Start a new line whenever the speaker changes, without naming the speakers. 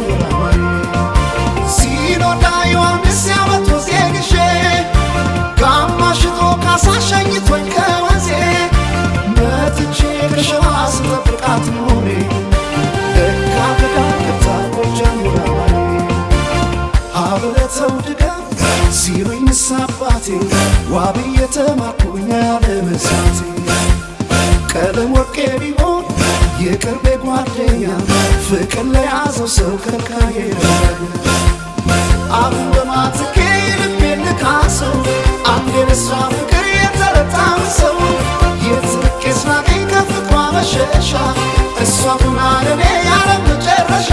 ጀምራማሪ ሲኖዳ ዮሐንስ ያመቶ ዜግሼ ጋማሽቶ ካሳሸኝቶኝ ከወንዜ መጥቼ ከሸዋ ስጠብቃት ኖሬ ደካ በዳቅታ ጀምራማሪ አብረተው ድገም ሲሉኝ ንሳባቴ ዋብዬ ተማርኩኝ ያለመሳቴ ቀለም ወርቄ ቢሆን የቅርቤ ጓደኛ ፍቅር ለያዘው ሰው ከልካዬ አሁን በማትኬ ልቤን ልካሰው አንድ የነሷ ፍቅር የተረታው ሰው የትርቄ ስናገኝ ከፍቅሯ መሸሻ እሷ ሁና ለኔ ያለ መጨረሻ